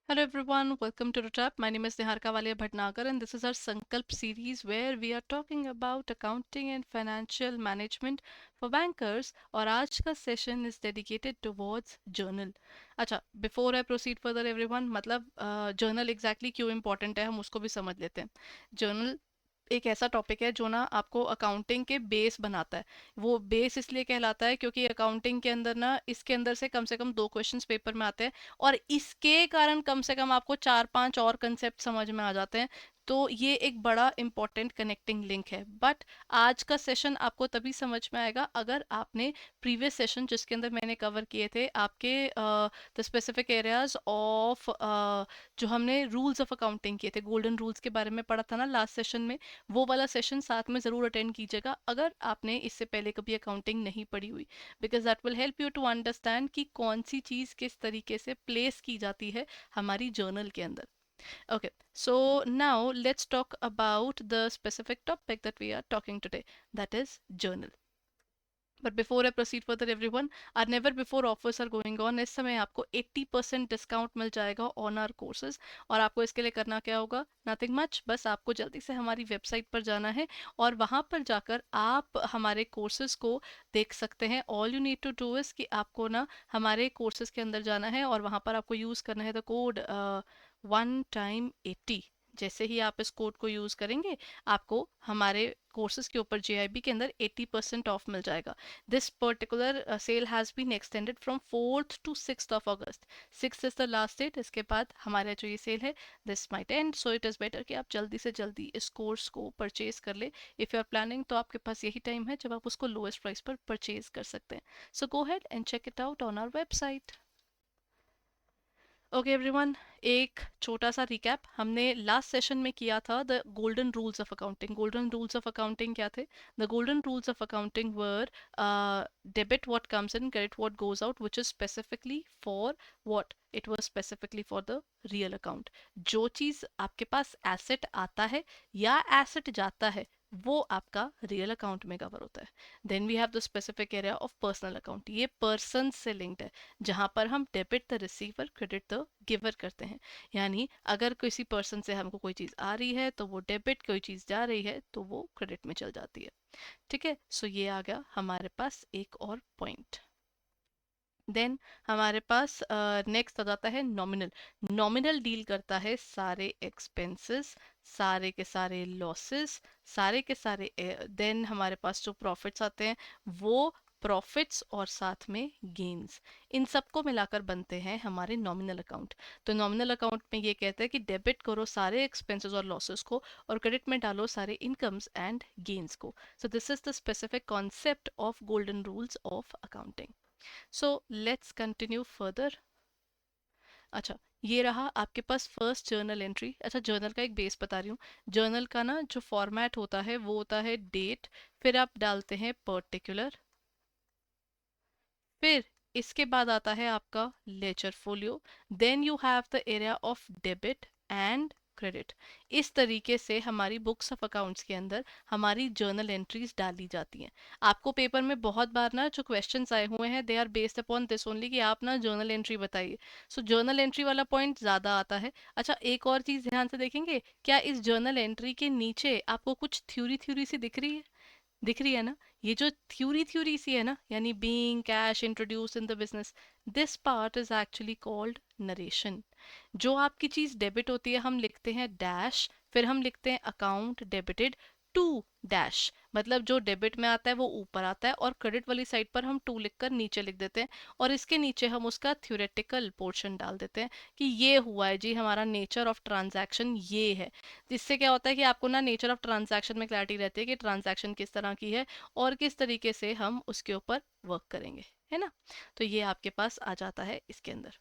Hello everyone, welcome to the Tap. My name is Niharika Walia Bhatnagar and this is our Sankalp series where we are talking about accounting and financial management for bankers और आज का session is dedicated towards journal. अच्छा, before I proceed further everyone, मतलब journal exactly क्यों important है हम उसको भी समझ लेते हैं. Journal एक ऐसा टॉपिक है जो ना आपको अकाउंटिंग के बेस बनाता है. वो बेस इसलिए कहलाता है क्योंकि अकाउंटिंग के अंदर ना इसके अंदर से कम 2 क्वेश्चंस पेपर में आते हैं और इसके कारण कम से कम आपको 4-5 और कंसेप्ट समझ में आ जाते हैं. तो ये एक बड़ा इंपॉर्टेंट कनेक्टिंग लिंक है. बट आज का सेशन आपको तभी समझ में आएगा अगर आपने प्रीवियस सेशन जिसके अंदर मैंने कवर किए थे आपके द स्पेसिफिक एरियाज ऑफ जो हमने रूल्स ऑफ अकाउंटिंग किए थे, गोल्डन रूल्स के बारे में पढ़ा था ना लास्ट सेशन में, वो वाला सेशन साथ में ज़रूर अटेंड कीजिएगा अगर आपने इससे पहले कभी अकाउंटिंग नहीं पढ़ी हुई, because that will help you to understand कि कौन सी चीज़ किस तरीके से प्लेस की जाती है हमारी जर्नल के अंदर. Okay, so now let's talk about the specific topic that we are talking today, that is journal. But before I proceed further everyone, our never before offers are going on. इस समय आपको 80% discount मिल जाएगा on are courses. और आपको इसके लिए करना क्या होगा? नथिंग मच, बस आपको जल्दी से हमारी वेबसाइट पर जाना है और वहाँ पर जाकर आप हमारे कोर्सेज को देख सकते हैं. All you need to do is कि आपको ना हमारे कोर्सेज के अंदर जाना है और वहाँ पर आपको यूज़ करना है द कोड 1 time 80. जैसे ही आप इस कोड को यूज़ करेंगे आपको हमारे कोर्सेज के ऊपर JIB के अंदर 80% ऑफ मिल जाएगा. This particular sale has been extended from 4th to 6th of August. 6th is the last date. इसके बाद हमारा जो ये सेल है this might end, so it is better कि आप जल्दी से जल्दी इस कोर्स को परचेज कर ले. If you are planning तो आपके पास यही टाइम है जब आप उसको लोएस्ट प्राइस पर परचेज कर सकते हैं. So go ahead and check it out on our website. Okay everyone, एक छोटा सा रिकैप हमने लास्ट सेशन में किया था. The golden rules of accounting. Golden rules of accounting क्या थे? The golden rules of accounting were debit what comes in, credit what goes out, which is specifically for what, it was specifically for the real account. जो चीज़ आपके पास asset आता है या asset जाता है वो आपका रियल अकाउंट में कवर होता है. Then we have the specific area of personal account. ये पर्सन से लिंक्ड है जहां पर हम debit the receiver, credit the giver करते हैं. यानी अगर किसी पर्सन से हमको कोई चीज़ आ रही है तो वो डेबिट, कोई चीज़ जा रही है तो वो क्रेडिट में चल जाती है. ठीक है, सो ये आ गया हमारे पास एक और पॉइंट. देन हमारे पास नेक्स्ट आ जाता है नॉमिनल. नॉमिनल डील करता है सारे एक्सपेंसेस, सारे के सारे लॉसेस, सारे के सारे. देन हमारे पास जो प्रॉफिट्स आते हैं वो प्रॉफिट्स और साथ में गेन्स, इन सबको मिलाकर बनते हैं हमारे नॉमिनल अकाउंट. तो नॉमिनल अकाउंट में ये कहते हैं कि डेबिट करो सारे एक्सपेंसेस और लॉसेस को और क्रेडिट में डालो सारे इनकम्स एंड गेन्स को. So this is the specific concept of golden rules of accounting. So let's continue further. अच्छा, ये रहा आपके पास फर्स्ट जर्नल एंट्री. अच्छा, जर्नल का एक बेस बता रही हूँ. जर्नल का ना जो फॉर्मेट होता है वो होता है डेट, फिर आप डालते हैं पर्टिकुलर, फिर इसके बाद आता है आपका ledger folio. Then you have the area of debit and credit. इस तरीके से हमारी बुक्स ऑफ अकाउंट्स के अंदर हमारी जर्नल एंट्रीज डाली जाती हैं. आपको पेपर में बहुत बार ना जो क्वेश्चंस आए हुए हैं they are based upon this only कि आप ना जर्नल एंट्री बताइए. सो जर्नल एंट्री वाला पॉइंट ज़्यादा आता है. अच्छा, एक और चीज़ ध्यान से देखेंगे, क्या इस जर्नल एंट्री के नीचे आपको कुछ थ्योरी थ्योरी सी दिख रही है? दिख रही है ना? ये जो थ्योरी थ्योरी सी है ना, यानी being cash introduce in the business, this part is actually called narration. जो आपकी चीज डेबिट होती है हम लिखते हैं डैश, फिर हम लिखते हैं अकाउंट डेबिटेड टू डैश. मतलब जो डेबिट में आता है वो ऊपर आता है और क्रेडिट वाली साइड पर हम टू लिखकर नीचे लिख देते हैं और इसके नीचे हम उसका थ्योरेटिकल पोर्शन डाल देते हैं कि ये हुआ है जी हमारा नेचर ऑफ ट्रांजैक्शन ये है. जिससे क्या होता है कि आपको ना नेचर ऑफ ट्रांजैक्शन में क्लैरिटी रहती है कि ट्रांजैक्शन किस तरह की है और किस तरीके से हम उसके ऊपर वर्क करेंगे, है ना? तो ये आपके पास आ जाता है इसके अंदर.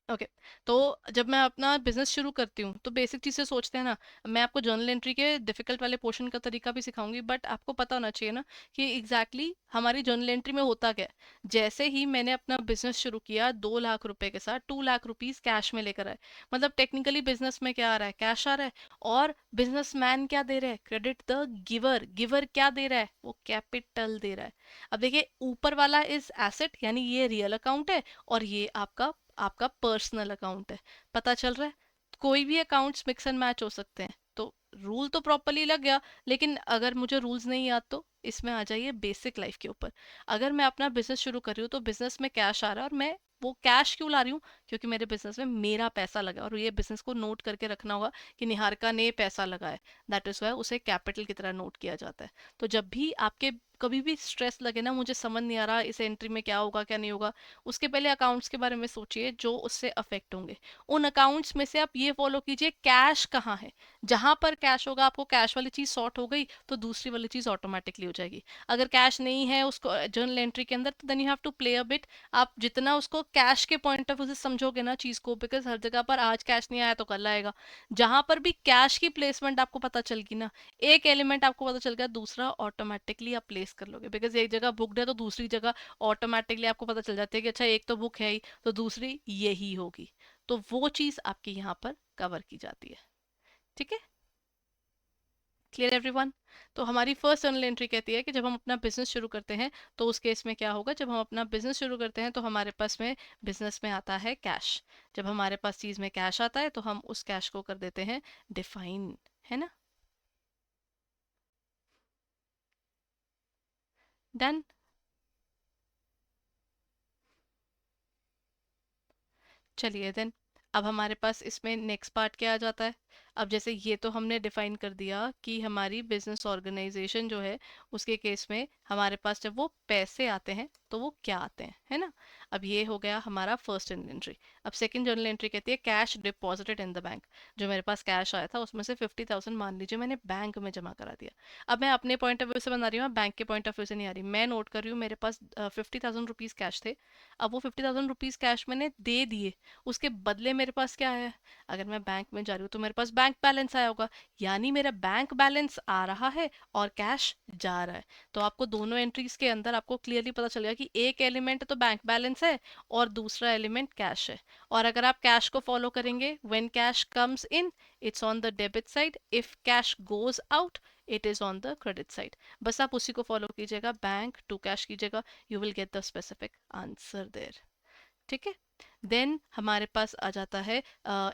ओके, तो जब मैं अपना बिजनेस शुरू करती हूँ तो बेसिक चीज़ें सोचते हैं ना. मैं आपको जर्नल एंट्री के डिफिकल्ट वाले पोर्शन का तरीका भी सिखाऊंगी, बट आपको पता होना चाहिए ना कि एग्जैक्टली exactly हमारी जर्नल एंट्री में होता क्या है. जैसे ही मैंने अपना बिजनेस शुरू किया 2 लाख रुपए के साथ, 2 लाख रुपीज कैश में लेकर आए. मतलब टेक्निकली बिजनेस में क्या आ रहा है? कैश आ रहा है. और बिजनेसमैन क्या दे रहा है? Credit the giver. गिवर क्या दे रहा है? वो कैपिटल दे रहा है. अब देखिए, ऊपर वाला इज एसेट यानी ये रियल अकाउंट है और ये आपका आपका पर्सनल अकाउंट है। पता चल रहा है? कोई भी अकाउंट्स मिक्स एंड मैच हो सकते हैं, तो रूल तो प्रॉपरली लग गया। लेकिन अगर मुझे रूल्स नहीं याद तो इसमें आ जाइए बेसिक लाइफ के ऊपर। अगर मैं अपना बिजनेस शुरू कर रही हूँ तो बिजनेस में कैश आ रहा है, और मैं वो कैश क्यों ला रही हूँ? क्योंकि मेरे बिजनेस में मेरा पैसा लगा, और ये बिजनेस को नोट करके रखना होगा कि निहारिका ने पैसा लगाया। दैट इज वाई उसे कैपिटल की तरह नोट किया जाता है। तो जब भी आपके कभी भी स्ट्रेस लगे ना, मुझे समझ नहीं आ रहा इस एंट्री में क्या होगा क्या नहीं होगा, उसके पहले अकाउंट्स के बारे में सोचिए जो उससे अफेक्ट होंगे। उन अकाउंट्स में से आप ये फॉलो कीजिए, कैश कहाँ है। जहां पर कैश होगा, आपको कैश वाली चीज सॉर्ट हो गई तो दूसरी वाली चीज ऑटोमेटिकली हो जाएगी। अगर कैश नहीं है उसको जर्नल एंट्री के अंदर, तो then you have to play a bit. आप जितना उसको कैश के पॉइंट ऑफ व्यू से समझोगे ना चीज को, बिकॉज हर जगह पर आज कैश नहीं आया तो कल आएगा। जहां पर भी कैश की प्लेसमेंट आपको पता चल गई ना, एक एलिमेंट आपको पता चल गया, दूसरा ऑटोमेटिकली आप प्लेस कर लोगे। बिकॉज एक जगह बुकड है तो दूसरी जगह ऑटोमेटिकली आपको पता चल जाती है कि अच्छा एक तो बुक है ही, तो दूसरी यही होगी। तो वो चीज आपकी यहाँ पर कवर की जाती है। ठीक है? Clear everyone? तो हमारी फर्स्ट जर्नल एंट्री कहती है कि जब हम अपना बिजनेस शुरू करते हैं तो उस केस में क्या होगा। जब हम अपना बिजनेस शुरू करते हैं तो हमारे पास में बिजनेस में आता है कैश। जब हमारे पास चीज में कैश आता है तो हम उस कैश को कर देते हैं डिफाइन, है ना? डन। चलिए देन, अब हमारे पास इसमें नेक्स्ट पार्ट क्या आ जाता है। अब जैसे ये तो हमने डिफाइन कर दिया कि हमारी बिजनेस ऑर्गेनाइजेशन जो है, उसके केस में हमारे पास जब वो पैसे आते हैं तो वो क्या आते हैं, है ना? अब ये हो गया हमारा फर्स्ट जर्नल एंट्री। अब सेकंड जर्नल एंट्री कहती है cash deposited in the bank. जो मेरे पास कैश आया था उसमें से 50,000 मान लीजिए मैंने बैंक में जमा करा दिया। अब मैं अपने पॉइंट ऑफ व्यू से बना रही हूँ, बैंक के पॉइंट ऑफ व्यू से नहीं आ रही। मैं नोट कर रही हूँ मेरे पास 50,000 रुपीज कैश थे। अब वो 50,000 रुपीज कैश मैंने दे दिए, उसके बदले मेरे पास क्या है? अगर मैं बैंक में जा रही हूँ तो मेरे पास बैंक बैलेंस आया होगा, यानी मेरा बैंक बैलेंस आ रहा है और कैश जा रहा है। तो आपको दोनों एंट्रीज के अंदर आपको क्लियरली पता चलेगा कि एक एलिमेंट तो बैंक बैलेंस है और दूसरा एलिमेंट कैश है। और अगर आप कैश को फॉलो करेंगे, when cash comes in it's on the debit side, if cash goes out it is on the credit side. बस आप उसी को फॉलो कीजिएगा, बैंक टू कैश कीजिएगा, you will get the specific answer there. ठीक है? Then हमारे पास आ जाता है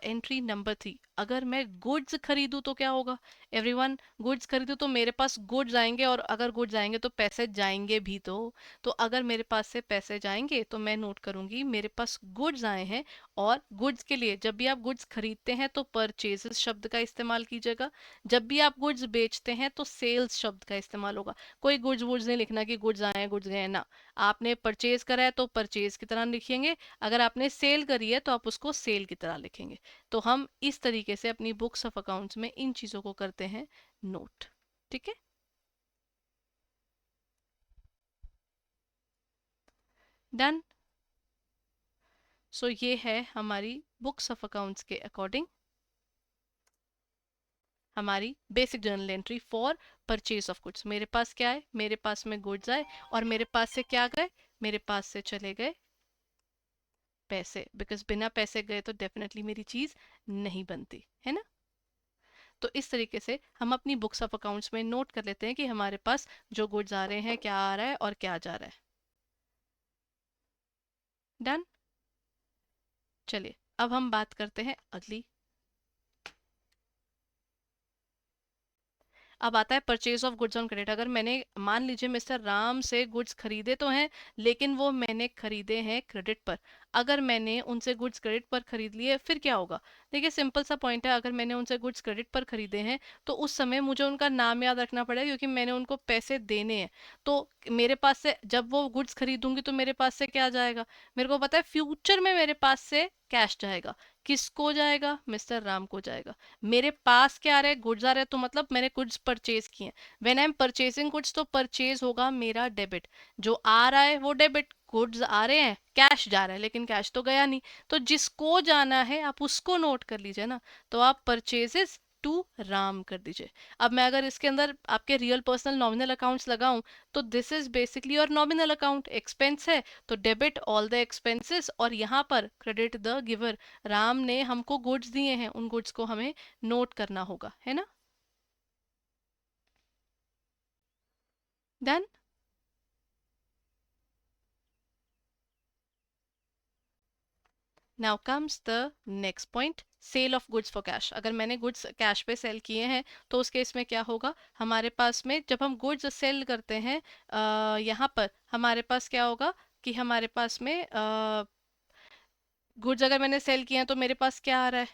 एंट्री नंबर 3। अगर मैं गुड्स खरीदूं तो क्या होगा? एवरीवन, गुड्स खरीदूं तो मेरे पास गुड्स आएंगे, और अगर गुड्स आएंगे तो पैसे जाएंगे भी। तो अगर मेरे पास से पैसे जाएंगे तो मैं नोट करूंगी मेरे पास गुड्स आए हैं। और गुड्स के लिए जब भी आप गुड्स खरीदते हैं तो परचेजेस शब्द का इस्तेमाल कीजिएगा। जब भी आप गुड्स बेचते हैं तो सेल्स शब्द का इस्तेमाल होगा। कोई गुड्स वुड्स नहीं लिखना कि गुड्स आए हैं गुड्स गए हैं ना। आपने परचेज करा है तो परचेज की तरह लिखेंगे, अगर आपने सेल करी है तो आप उसको सेल की तरह लिखेंगे। तो हम इस तरीके से अपनी बुक्स ऑफ अकाउंट्स में इन चीजों को करते हैं नोट। ठीक है? डन। सो ये है हमारी बुक्स ऑफ अकाउंट्स के अकॉर्डिंग हमारी basic journal entry for purchase of goods. मेरे पास क्या है? मेरे पास में गुड्स आए, और मेरे पास से क्या गए? मेरे पास से चले गए पैसे, बिकॉज बिना पैसे गए तो डेफिनेटली मेरी चीज नहीं बनती, है ना? तो इस तरीके से हम अपनी बुक्स ऑफ अकाउंट्स में नोट कर लेते हैं कि हमारे पास जो गुड्स आ रहे हैं, क्या आ रहा है और क्या जा रहा है। डन। चलिए, अब हम बात करते हैं अगली। अब आता है purchase of goods on credit. अगर मैंने मान लीजिए मिस्टर राम से गुड्स खरीदे तो हैं, लेकिन वो मैंने खरीदे हैं क्रेडिट पर। अगर मैंने उनसे गुड्स क्रेडिट पर खरीद लिए फिर क्या होगा? देखिए सिंपल सा पॉइंट है, अगर मैंने उनसे गुड्स क्रेडिट पर खरीदे हैं तो उस समय मुझे उनका नाम याद रखना पड़ेगा, क्योंकि मैंने उनको पैसे देने हैं। तो मेरे पास से जब वो गुड्स खरीदूंगी तो मेरे पास से क्या जाएगा? मेरे को पता है फ्यूचर में मेरे पास से कैश जाएगा। किसको जाएगा? मिस्टर राम को जाएगा। मेरे पास क्या आ रहा है? गुड्स आ रहे हैं, तो मतलब मैंने गुड्स परचेज किए हैं। When I am purchasing goods तो परचेज होगा मेरा डेबिट। जो आ रहा है वो डेबिट, गुड्स आ रहे हैं, कैश जा रहा है, लेकिन कैश तो गया नहीं। तो जिसको जाना है आप उसको नोट कर लीजिए ना। तो आप परचेजेस टू राम कर दीजिए। अब मैं अगर इसके अंदर आपके रियल पर्सनल नॉमिनल अकाउंट्स लगाऊं, तो this is basically your nominal account. Expense है तो डेबिट ऑल द एक्सपेंसेस, और यहाँ पर क्रेडिट द गिवर। राम ने हमको गुड्स दिए हैं, उन गुड्स को हमें नोट करना होगा, है ना? Done. Now comes the next point, sale of goods for cash. अगर मैंने गुड्स कैश पे सेल किए हैं तो उस केस में क्या होगा, हमारे पास में जब हम गुड्स सेल करते हैं यहाँ पर हमारे पास क्या होगा कि हमारे पास में गुड्स अगर मैंने सेल किए हैं तो मेरे पास क्या आ रहा है,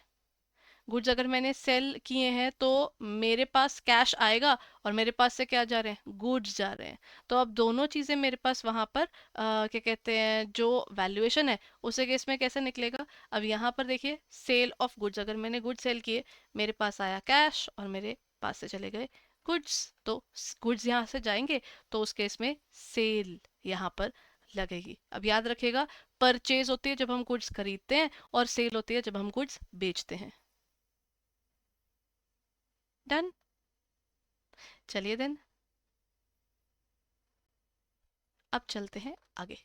गुड्स अगर मैंने सेल किए हैं तो मेरे पास कैश आएगा और मेरे पास से क्या जा रहे हैं, गुड्स जा रहे हैं। तो अब दोनों चीजें मेरे पास वहां पर क्या कहते हैं, जो वैल्यूएशन है उसे केस में कैसे निकलेगा। अब यहाँ पर देखिए, सेल ऑफ गुड्स, अगर मैंने गुड्स सेल किए, मेरे पास आया कैश और मेरे पास से चले गए गुड्स, तो गुड्स यहाँ से जाएंगे तो उस केस में सेल यहाँ पर लगेगी। अब याद रखिएगा, परचेज होती है जब हम गुड्स खरीदते हैं और सेल होती है जब हम गुड्स बेचते हैं। डन। चलिए देन, अब चलते हैं आगे।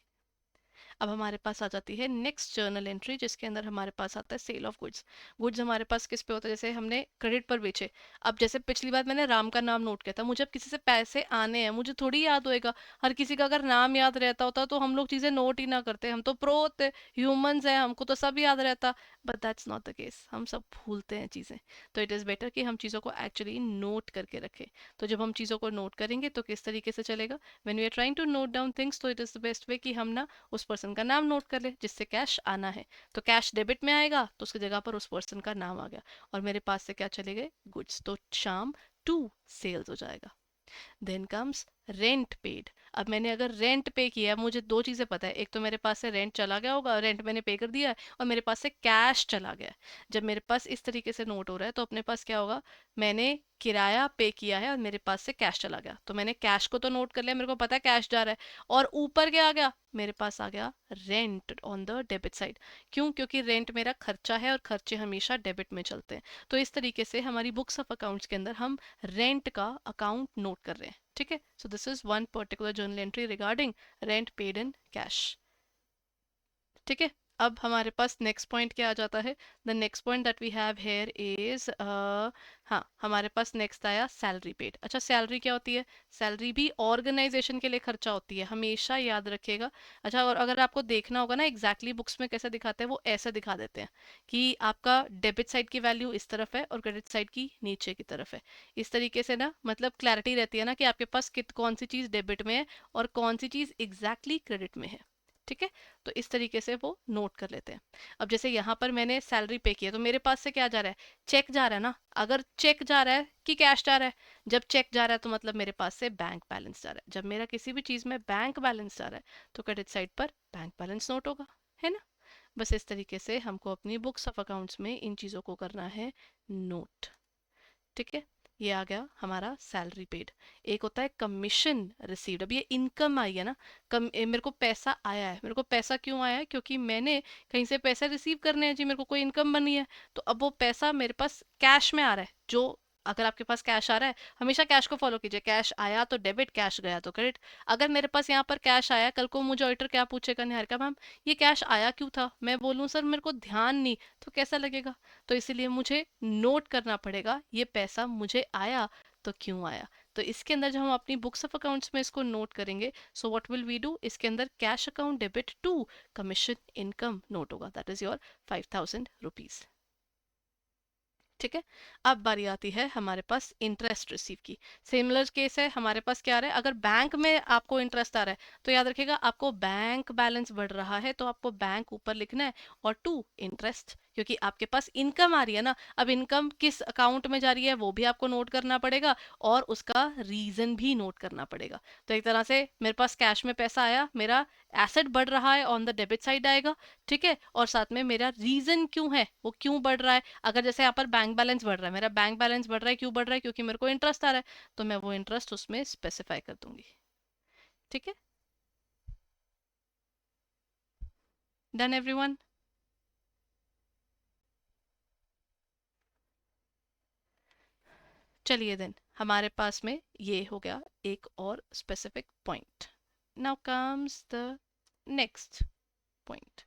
अब हमारे पास आ जाती है नेक्स्ट जर्नल एंट्री, जिसके अंदर हमारे पास आता है सेल ऑफ गुड्स। गुड्स हमारे पास किस पे होता है, जैसे हमने क्रेडिट पर बेचे। अब जैसे पिछली बार मैंने राम का नाम नोट किया था, मुझे अब किसी से पैसे आने हैं, मुझे थोड़ी याद होएगा। हर किसी का अगर नाम याद रहता होता तो हम लोग चीजें नोट ही ना करते, हम तो प्रो होते, ह्यूमंस हैं, हमको तो सब याद रहता। But that's not the case, हम सब भूलते हैं चीजें। तो इट इज बेटर कि हम चीजों को एक्चुअली नोट करके रखें। तो जब हम चीजों को नोट करेंगे तो किस तरीके से चलेगा, when we are trying to note down things, तो it is the best way कि हम ना उस पर्सन का नाम नोट कर ले जिससे कैश आना है। तो कैश डेबिट में आएगा तो उसकी जगह पर उस पर्सन का नाम आ गया और मेरे पास से क्या चले गए, गुड्स। तो शाम टू सेल्स हो जाएगा। Then comes rent paid. अब मैंने अगर रेंट पे किया है, मुझे दो चीजें पता है, एक तो मेरे पास से रेंट चला गया होगा, रेंट मैंने पे कर दिया है, और मेरे पास से कैश चला गया है। जब मेरे पास इस तरीके से नोट हो रहा है तो अपने पास क्या होगा, मैंने किराया पे किया है और मेरे पास से कैश चला गया, तो मैंने कैश को तो नोट कर लिया, मेरे को पता है कैश जा रहा है। और ऊपर क्या आ गया, मेरे पास आ गया rent on the debit side. क्यों, क्योंकि रेंट मेरा खर्चा है और खर्चे हमेशा डेबिट में चलते हैं। तो इस तरीके से हमारी बुक्स ऑफ अकाउंट्स के अंदर हम रेंट का अकाउंट नोट कर रहे हैं। ठीक है, so this is one particular journal entry regarding rent paid in cash. ठीक है, अब हमारे पास नेक्स्ट पॉइंट क्या आ जाता है, the next point that we have here is हाँ, हमारे पास नेक्स्ट आया सैलरी पेड। अच्छा, सैलरी क्या होती है, सैलरी भी ऑर्गेनाइजेशन के लिए खर्चा होती है, हमेशा याद रखिएगा। अच्छा, और अगर आपको देखना होगा ना एग्जैक्टली बुक्स में कैसे दिखाते हैं, वो ऐसे दिखा देते हैं कि आपका डेबिट साइड की वैल्यू इस तरफ है और क्रेडिट साइड की नीचे की तरफ है। इस तरीके से ना मतलब क्लैरिटी रहती है ना कि आपके पास कित कौन सी चीज़ डेबिट में है और कौन सी चीज़ एग्जैक्टली क्रेडिट में है। ठीक है, तो इस तरीके से वो नोट कर लेते हैं। अब जैसे यहाँ पर मैंने सैलरी पे किया तो मेरे पास से क्या जा रहा है, चेक जा रहा है ना। अगर चेक जा रहा है कि कैश जा रहा है, जब चेक जा रहा है तो मतलब मेरे पास से बैंक बैलेंस जा रहा है। जब मेरा किसी भी चीज में बैंक बैलेंस जा रहा है तो क्रेडिट साइड पर बैंक बैलेंस नोट होगा, है ना। बस इस तरीके से हमको अपनी बुक्स ऑफ अकाउंट्स में इन चीजों को करना है नोट। ठीक है, ये आ गया हमारा सैलरी पेड। एक होता है कमीशन रिसीव्ड। अब ये इनकम आई है ना, मेरे को पैसा आया है। मेरे को पैसा क्यों आया है, क्योंकि मैंने कहीं से पैसे रिसीव करने हैं जी, मेरे को कोई इनकम बनी है। तो अब वो पैसा मेरे पास कैश में आ रहा है। जो अगर आपके पास कैश आ रहा है, हमेशा कैश को फॉलो कीजिए, कैश आया तो डेबिट, कैश गया तो क्रेडिट। अगर मेरे पास यहाँ पर कैश आया, कल को मुझे ऑडिटर क्या पूछेगा, निहारिका मैम ये कैश आया क्यों था, मैं बोलूँ सर मेरे को ध्यान नहीं, तो कैसा लगेगा। तो इसीलिए मुझे नोट करना पड़ेगा ये पैसा मुझे आया तो क्यों आया। तो इसके अंदर जब हम अपनी बुक्स ऑफ अकाउंट्स में इसको नोट करेंगे, so what will we do, इसके अंदर cash account debit to commission income note होगा, दैट इज योर 5,000 रुपीज। ठीक है, अब बारी आती है हमारे पास इंटरेस्ट रिसीव की। सिमिलर केस है, हमारे पास क्या आ रहा है, अगर बैंक में आपको इंटरेस्ट आ रहा है तो याद रखिएगा आपको बैंक बैलेंस बढ़ रहा है तो आपको बैंक ऊपर लिखना है और टू इंटरेस्ट, क्योंकि आपके पास इनकम आ रही है ना। अब इनकम किस अकाउंट में जा रही है वो भी आपको नोट करना पड़ेगा और उसका रीजन भी नोट करना पड़ेगा। तो एक तरह से मेरे पास कैश में पैसा आया, मेरा एसेट बढ़ रहा है, ऑन द डेबिट साइड आएगा। ठीक है, और साथ में मेरा रीजन क्यों है, वो क्यों बढ़ रहा है। अगर जैसे यहाँ पर बैंक बैलेंस बढ़ रहा है, मेरा बैंक बैलेंस बढ़ रहा है, क्यों बढ़ रहा है, क्योंकि मेरे को इंटरेस्ट आ रहा है, तो मैं वो इंटरेस्ट उसमें स्पेसिफाई कर दूंगी। ठीक है, डन एवरीवन। चलिए देन, हमारे पास में ये हो गया एक और specific point. Now comes the next point.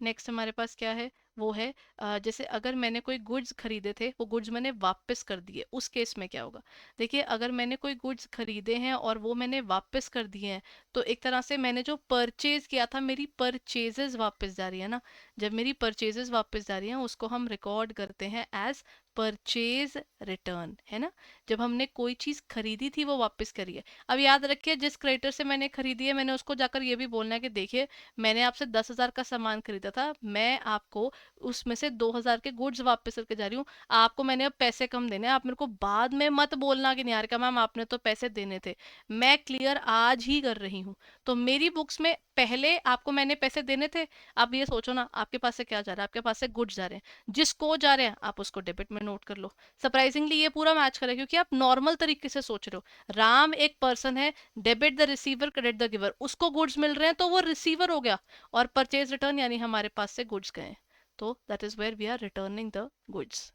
Next हमारे पास क्या है, वो है जैसे अगर मैंने कोई गुड्स खरीदे थे, वो गुड्स मैंने वापस कर दिए, उस केस में क्या होगा? देखिए, अगर मैंने कोई गुड्स खरीदे हैं और वो मैंने वापस कर दिए हैं, तो एक तरह से मैंने जो परचेज किया था, मेरी परचेजेस वापस जा रही है ना। जब मेरी परचेजेस वापस जा रही हैं, उसको हम रिकॉर्ड करते हैं एज परचेज रिटर्न, है ना। जब हमने कोई चीज खरीदी थी, वो वापस करी है। अब याद रखिए, जिस क्रेडिटर से मैंने खरीदी है, मैंने उसको जाकर ये भी बोलना है कि देखिए, मैंने आपसे 10,000 का सामान खरीदा था, मैं आपको उसमें से 2,000 के गुड्स वापस करके जा रही हूँ, आपको मैंने अब पैसे कम देने हैं। आप मेरे को बाद में मत बोलना कि निहारिका मैम आपने तो पैसे देने थे। मैं क्लियर आज ही कर रही हूँ। तो मेरी बुक्स में पहले आपको मैंने पैसे देने थे। आप ये सोचो ना, आपके पास से क्या जा रहा है? आपके पास से गुड्स जा रहे हैं, जिसको जा रहे हैं आप उसको डेबिट में नोट कर लो। सरप्राइजिंगली ये पूरा मैच करे, क्योंकि आप नॉर्मल तरीके से सोच रहे हो। राम एक पर्सन है, debit the receiver credit the giver, उसको गुड्स मिल रहे हैं तो वो रिसीवर हो गया, और परचेज रिटर्न यानी हमारे पास से गुड्स गए। तो that is where we are returning the goods.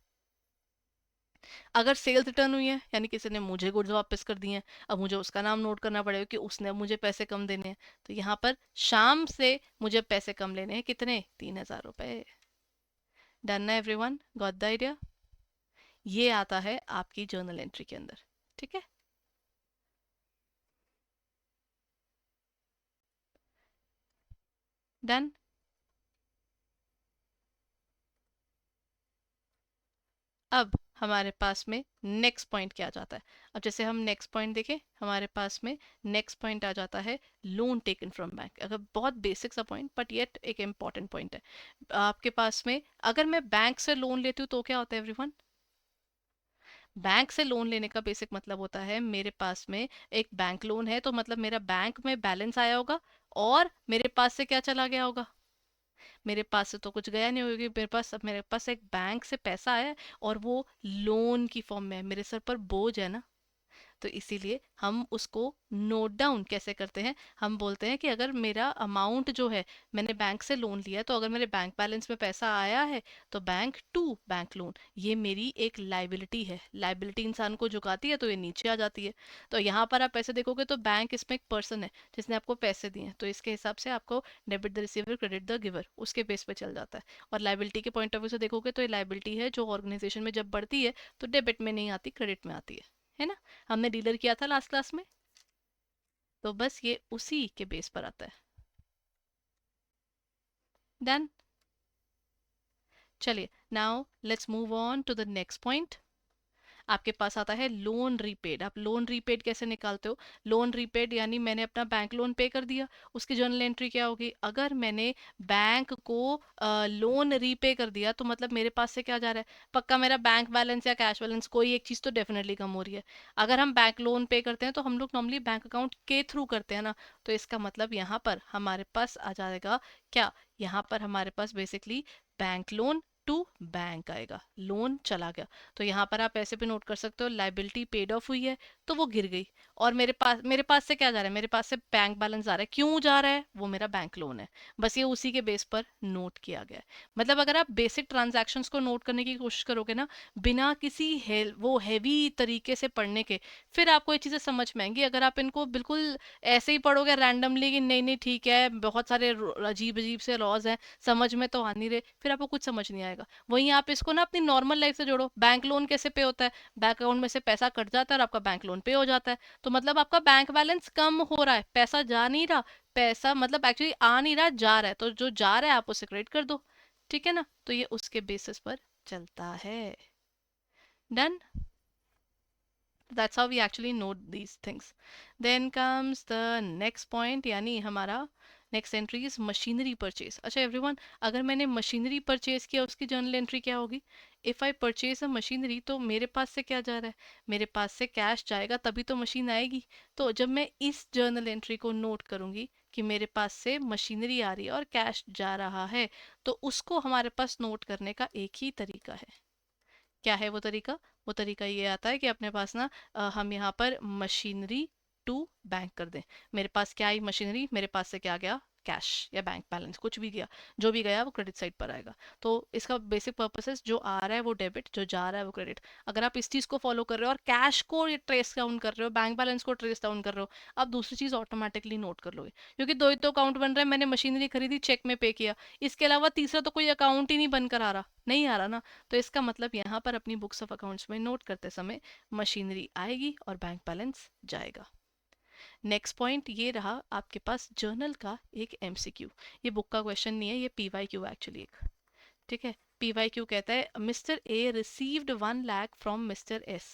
अगर सेल्स रिटर्न हुई है, यानी किसी ने मुझे गुड्स वापस कर दिए हैं, अब मुझे उसका नाम नोट करना पड़ेगा कि उसने अब मुझे पैसे कम देने हैं। तो यहाँ पर शाम से मुझे पैसे कम लेने हैं, कितने? 3,000 रुपए। डन ना एवरीवन? Got the idea? ये आता है आपकी जर्नल एंट्री के अंदर। ठीक है, डन। अब हमारे पास में नेक्स्ट पॉइंट क्या आ जाता है? अब जैसे हम नेक्स्ट पॉइंट देखें, हमारे पास में नेक्स्ट पॉइंट आ जाता है लोन टेकन फ्रॉम बैंक। अगर बहुत बेसिक सा पॉइंट, बट येट एक इम्पॉर्टेंट पॉइंट है। आपके पास में अगर मैं बैंक से लोन लेती हूँ तो क्या होता है एवरीवन? बैंक से लोन लेने का बेसिक मतलब होता है, मेरे पास में एक बैंक लोन है, तो मतलब मेरा बैंक में बैलेंस आया होगा, और मेरे पास से क्या चला गया होगा? मेरे पास से तो कुछ गया नहीं होगा, मेरे पास एक बैंक से पैसा आया है, और वो लोन की फॉर्म में है, मेरे सर पर बोझ है ना। तो इसीलिए हम उसको नोट डाउन कैसे करते हैं? हम बोलते हैं कि अगर मेरा अमाउंट जो है, मैंने बैंक से लोन लिया है, तो अगर मेरे बैंक बैलेंस में पैसा आया है, तो बैंक टू बैंक लोन, ये मेरी एक लाइबिलिटी है। लाइबिलिटी इंसान को झुकाती है, तो ये नीचे आ जाती है। तो यहाँ पर आप ऐसे देखोगे तो बैंक इसमें एक पर्सन है जिसने आपको पैसे दिए हैं, तो इसके हिसाब से आपको debit the receiver credit the giver, उसके बेस पे चल जाता है। और लाइबिलिटी के पॉइंट ऑफ व्यू से देखोगे तो ये लाइबिलिटी है जो ऑर्गेनाइजेशन में जब बढ़ती है, तो डेबिट में नहीं आती, क्रेडिट में आती है ना। हमने डीलर किया था लास्ट क्लास में। तो बस ये उसी के बेस पर आता है। डन। चलिए, now let's move on to the next point. आपके पास आता है लोन रीपेड। आप लोन रीपेड कैसे निकालते हो? लोन रीपेड यानी मैंने अपना बैंक लोन पे कर दिया, उसकी जर्नल एंट्री क्या होगी? अगर मैंने बैंक को लोन रीपे कर दिया, तो मतलब मेरे पास से क्या जा रहा है? पक्का मेरा बैंक बैलेंस या कैश बैलेंस, कोई एक चीज़ तो डेफिनेटली कम हो रही है। अगर हम बैंक लोन पे करते हैं, तो हम लोग नॉर्मली बैंक अकाउंट के थ्रू करते हैं ना। तो इसका मतलब यहाँ पर हमारे पास आ जाएगा क्या? यहाँ पर हमारे पास basically bank loan to bank आएगा, लोन चला गया। तो यहाँ पर आप ऐसे भी नोट कर सकते हो, लाइबिलिटी पेड ऑफ हुई है, तो वो गिर गई। और मेरे पास से क्या जा रहा है? मेरे पास से बैंक बैलेंस जा रहा है। क्यों जा रहा है? वो मेरा बैंक लोन है। बस ये उसी के बेस पर नोट किया गया है। मतलब अगर आप बेसिक ट्रांजैक्शंस को नोट करने की कोशिश करोगे ना, बिना किसी वो हैवी तरीके से पढ़ने के, फिर आपको ये चीज़ें समझ में आएंगी। अगर आप इनको बिल्कुल ऐसे ही पढ़ोगे रैंडमली कि नहीं नहीं ठीक है, बहुत सारे अजीब अजीब से लॉज हैं, समझ में तो आ नहीं रहे, फिर आपको कुछ समझ नहीं आएगा। वहीं आप इसको ना अपनी नॉर्मल लाइफ से जोड़ो। बैंक लोन कैसे पे होता है? बैंक अकाउंट में से पैसा कट जाता है और आपका बैंक लोन पे हो जाता है। तो मतलब आपका बैंक बैलेंस कम हो रहा है, पैसा जा नहीं रहा। पैसा मतलब एक्चुअली आ नहीं रहा, जा रहा है। तो जो जा रहा है आप उसे क्रेडिट कर दो। ठीक है ना। तो ये उसके बेसिस पर चलता है। Done. That's how we actually note these things. Then comes the next point, यानी हमारा next entry is machinery purchase. अच्छा एवरीवन, अगर मैंने मशीनरी परचेज किया, उसकी जर्नल एंट्री क्या होगी? If I purchase a machinery, तो मेरे पास से क्या जा रहा है? मेरे पास से कैश जाएगा, तभी तो मशीन आएगी। तो जब मैं इस जर्नल एंट्री को नोट करूंगी कि मेरे पास से मशीनरी आ रही है और कैश जा रहा है, तो उसको हमारे पास नोट करने का एक ही तरीका है। क्या है वो तरीका? वो तरीका ये आता है कि अपने पास ना हम यहाँ पर मशीनरी टू बैंक कर दें। मेरे पास क्या आई? मशीनरी। मेरे पास से क्या गया? कैश या बैंक बैलेंस, कुछ भी गया, जो भी गया वो क्रेडिट साइड पर आएगा। तो इसका बेसिक पर्पस है जो आ रहा है वो डेबिट, जो जा रहा है वो क्रेडिट। अगर आप इस चीज़ को फॉलो कर रहे हो और कैश को ट्रेस डाउन कर रहे हो, बैंक बैलेंस को ट्रेस डाउन कर रहे हो, आप दूसरी चीज़ ऑटोमेटिकली नोट कर लोगे, क्योंकि दो ही तो अकाउंट बन रहे हैं। मैंने मशीनरी खरीदी, चेक में पे किया, इसके अलावा तीसरा तो कोई अकाउंट ही नहीं बनकर आ रहा, नहीं आ रहा ना। तो इसका मतलब यहाँ पर अपनी बुक्स ऑफ अकाउंट्स में नोट करते समय मशीनरी आएगी और बैंक बैलेंस जाएगा। नेक्स्ट पॉइंट ये रहा आपके पास जर्नल का एक एमसीक्यू। ये बुक का क्वेश्चन नहीं है, ये पीवाईक्यू एक्चुअली एक, ठीक है। पीवाईक्यू कहता है mister A received 1 lakh from mister S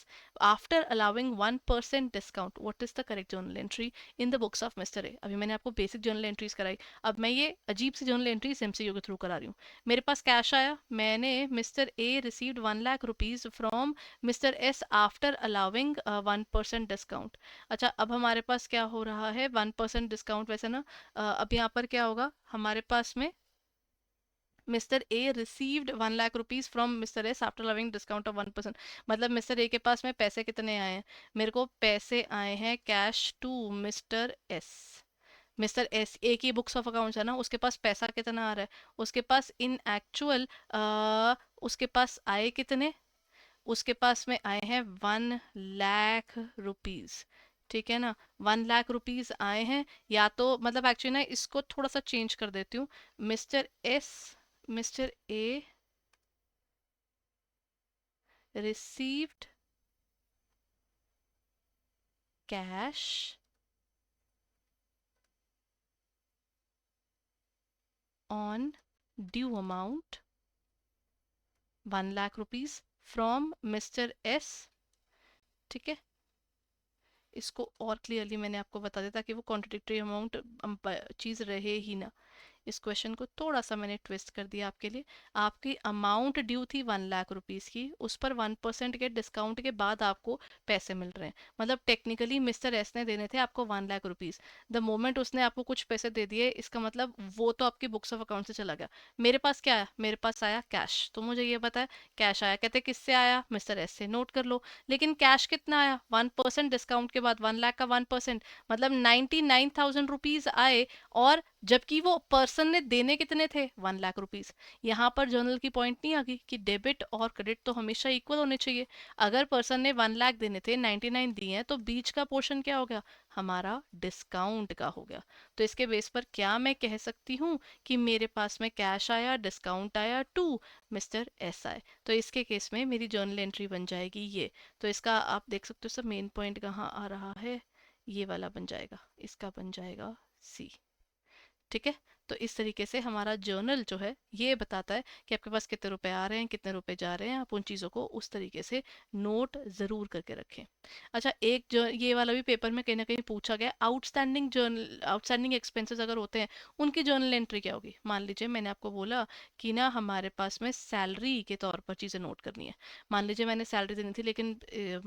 after allowing 1% discount, what is the correct journal entry in the books of mister A. अभी मैंने आपको बेसिक जर्नल एंट्रीज कराई, अब मैं ये अजीब सी जर्नल एंट्रीज एमसीक्यू के थ्रू करा रही हूँ। मेरे पास कैश आया, मैंने mister A received 1 lakh rupees from mister S after allowing 1% discount. अच्छा, अब हमारे पास क्या हो रहा है, 1% डिस्काउंट, वैसे ना अब यहाँ पर क्या होगा हमारे पास में, mister A received 1 lakh rupees from mister S after loving discount of 1%। मतलब मिस्टर ए के पास में पैसे कितने आए हैं, मेरे को पैसे आए हैं cash to mister S. Mister S A की बुक्स ऑफ अकाउंट्स है ना, उसके पास पैसा कितना आ रहा है, उसके पास इन एक्चुअल उसके पास आए कितने, उसके पास में आए हैं 1 लाख रुपीज, ठीक है ना। 1 लाख रुपीज आए हैं, या तो मतलब एक्चुअली ना इसको थोड़ा सा चेंज कर देती हूँ। Mister S, mister A received cash on due amount 1 lakh rupees from mister S, ठीक है। इसको और क्लियरली मैंने आपको बता दिया ताकि वो कॉन्ट्रडिक्टरी अमाउंट चीज़ रहे ही ना। इस क्वेश्चन को थोड़ा सा मैंने ट्विस्ट कर दिया आपके लिए। आपकी अमाउंट ड्यू थी 1 लाख रुपीज़ की, उस पर 1% के डिस्काउंट के बाद आपको पैसे मिल रहे हैं। मतलब टेक्निकली मिस्टर एस ने देने थे आपको 1 लाख रुपीज़, द मोमेंट उसने आपको कुछ पैसे दे दिए, इसका मतलब वो तो आपकी बुक्स ऑफ अकाउंट से चला गया। मेरे पास क्या आया, मेरे पास आया कैश, तो मुझे ये पता है कैश आया। कहते किससे आया, मिस्टर एस से, नोट कर लो। लेकिन कैश कितना आया, 1% डिस्काउंट के बाद, 1 लाख का 1%, मतलब 99,000 रुपीज़ आए। और जबकि वो पर्सन ने देने कितने थे, 1 लाख रुपीज। यहाँ पर जर्नल की पॉइंट नहीं आ गई कि डेबिट और क्रेडिट तो हमेशा इक्वल होने चाहिए। अगर पर्सन ने 1 लाख देने थे, 99 दिए हैं, तो बीच का पोर्शन क्या हो गया, हमारा डिस्काउंट का हो गया। तो इसके बेस पर क्या मैं कह सकती हूँ कि मेरे पास में कैश आया, डिस्काउंट आया टू मिस्टर एस आए, तो इसके केस में मेरी जर्नल एंट्री बन जाएगी ये। तो इसका आप देख सकते हो सब मेन पॉइंट कहाँ आ रहा है, ये वाला बन जाएगा, इसका बन जाएगा सी, ठीक है। तो इस तरीके से हमारा जर्नल जो है ये बताता है कि आपके पास कितने रुपए आ रहे हैं, कितने रुपए जा रहे हैं। आप उन चीज़ों को उस तरीके से नोट ज़रूर करके रखें। अच्छा, एक जो ये वाला भी पेपर में कहीं ना कहीं पूछा गया, आउटस्टैंडिंग जर्नल, आउटस्टैंडिंग एक्सपेंसेस अगर होते हैं उनकी जर्नल एंट्री क्या होगी। मान लीजिए मैंने आपको बोला कि ना हमारे पास में सैलरी के तौर पर चीज़ें नोट करनी है। मान लीजिए मैंने सैलरी देनी थी, लेकिन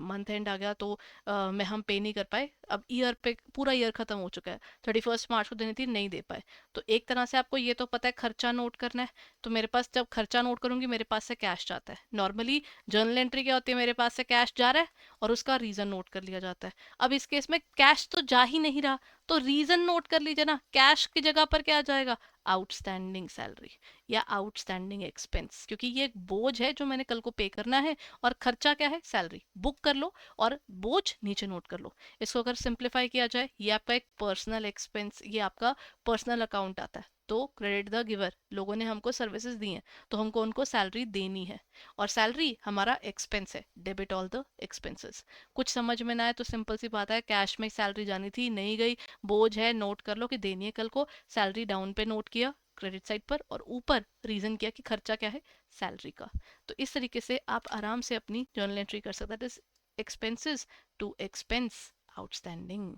मंथ एंड आ गया तो मैं हम पे नहीं कर पाए। अब ईयर पे पूरा ईयर खत्म हो चुका है, 31 मार्च को देनी थी, नहीं दे पाए। तो एक तरह से आपको ये तो पता है खर्चा नोट करना है, तो मेरे पास जब खर्चा नोट करूंगी मेरे पास से कैश जाता है। नॉर्मली जर्नल एंट्री क्या होती है, मेरे पास से कैश जा रहा है और उसका रीजन नोट कर लिया जाता है। अब इस केस में कैश तो जा ही नहीं रहा, तो रीजन नोट कर लीजिए ना, कैश की जगह पर क्या आ जाएगा, आउटस्टैंडिंग सैलरी या आउटस्टैंडिंग एक्सपेंस, क्योंकि ये एक बोझ है जो मैंने कल को पे करना है, और खर्चा क्या है, सैलरी। बुक कर लो और बोझ नीचे नोट कर लो। इसको अगर सिंप्लीफाई किया जाए, ये आपका एक पर्सनल एक्सपेंस, ये आपका पर्सनल अकाउंट आता है। तो क्रेडिट द गिवर, लोगों ने हमको सर्विसेज दी हैं तो हमको उनको सैलरी देनी है, और सैलरी हमारा एक्सपेंस है, डेबिट ऑल द एक्सपेंसेस। कुछ समझ में ना आए तो सिंपल सी बात है, कैश में सैलरी जानी थी, नहीं गई, बोझ है, नोट कर लो कि देनी है कल को। सैलरी डाउन पे नोट किया क्रेडिट साइड पर, और ऊपर रीजन किया कि खर्चा क्या है, सैलरी का। तो इस तरीके से आप आराम से अपनी जर्नल एंट्री कर सकते हैं, that is expenses to expense outstanding.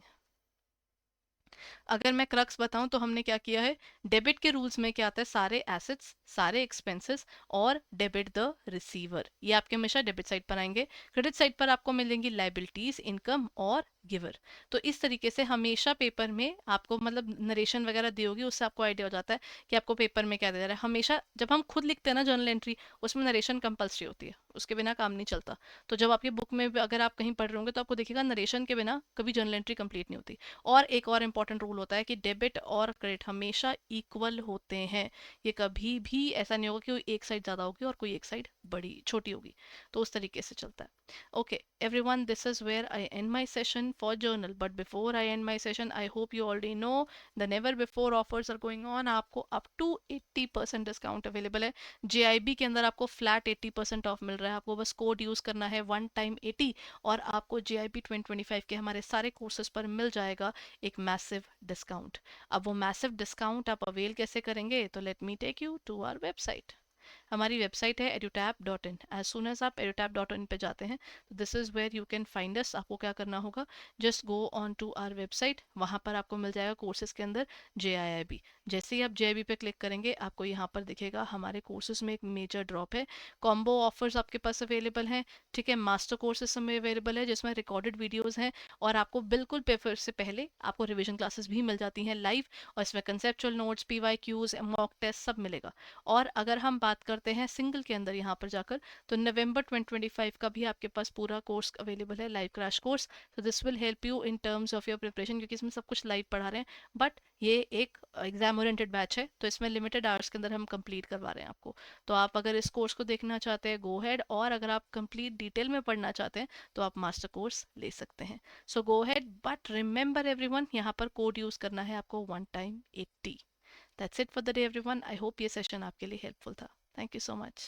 अगर मैं क्रक्स बताऊं तो हमने क्या किया है, डेबिट के रूल्स में क्या आता है, सारे एसेट्स, सारे एक्सपेंसेस और डेबिट द रिसीवर, ये आपके हमेशा डेबिट साइड पर आएंगे। क्रेडिट साइड पर आपको मिलेंगी लाइबिलिटीज, इनकम और गिवर। तो इस तरीके से हमेशा पेपर में आपको मतलब नरेशन वगैरह दी होगी, उससे आपको आइडिया हो जाता है कि आपको पेपर में क्या दे रहा है। हमेशा जब हम खुद लिखते हैं ना जर्नल एंट्री, उसमें नरेशन कंपलसरी होती है, उसके बिना काम नहीं चलता। तो जब आपकी बुक में भी अगर आप कहीं पढ़ रहे होंगे तो आपको देखिएगा नरेशन के बिना कभी जर्नल एंट्री कंप्लीट नहीं होती। और एक और इंपॉर्टेंट रूल होता है कि डेबिट और क्रेडिट हमेशा इक्वल होते हैं। ये कभी भी ऐसा नहीं होगा कि कोई एक साइड ज़्यादा होगी और कोई एक साइड बड़ी छोटी होगी। तो उस तरीके से चलता है। Okay, everyone, this is where I end my session for journal. But before I end my session, I hope you already know the never before offers are going on. आपको up to 80% डिस्काउंट अवेलेबल है। JIB के अंदर आपको flat 80% of मिल रहा है। आपको बस code use करना है वन टाइम 80, और आपको JIB 2025 के हमारे सारे कोर्सेज पर मिल जाएगा एक मैसिव डिस्काउंट। अब वो मैसिव डिस्काउंट आप अवेल कैसे करेंगे, तो let me take you to our website. हमारी वेबसाइट है edutap.in। एज सुन एज आप edutap.in पे जाते हैं तो this is where you can find us. आपको क्या करना होगा, just go on to our website, वहाँ पर आपको मिल जाएगा कोर्सेज के अंदर JIIB। जैसे ही आप JIB पे क्लिक करेंगे आपको यहाँ पर दिखेगा हमारे कोर्सेज में एक मेजर ड्रॉप है। कॉम्बो ऑफर्स आपके पास अवेलेबल हैं, ठीक है। मास्टर कोर्सेज में अवेलेबल है जिसमें रिकॉर्डेड वीडियोज़ हैं, और आपको बिल्कुल पेपर से पहले आपको रिविजन क्लासेस भी मिल जाती हैं लाइव, और इसमें conceptual notes, PYQs, mock test सब मिलेगा। और अगर हम बात करते हैं सिंगल के अंदर यहाँ पर जाकर, तो नवंबर 2025 का भी आपके पास पूरा कोर्स अवेलेबल है, लाइव क्रैश कोर्स। तो this will help you in terms of your preparation, क्योंकि इसमें सब कुछ लाइव पढ़ा रहे हैं। बट ये एक एग्जाम ओरिएंटेड बैच है, तो इसमें लिमिटेड आवर्स के अंदर हम कंप्लीट करवा रहे हैं आपको। तो आप अगर इस कोर्स को देखना चाहते हैं, गो हेड, और अगर आप कंप्लीट डिटेल में पढ़ना चाहते हैं तो आप मास्टर कोर्स ले सकते हैं। सो गो हेड, बट रिमेंबर एवरीवन, यहाँ पर कोड यूज करना है आपको one time 80। That's it for the day everyone. I hope ये सेशन आपके लिए हेल्पफुल था। Thank you so much.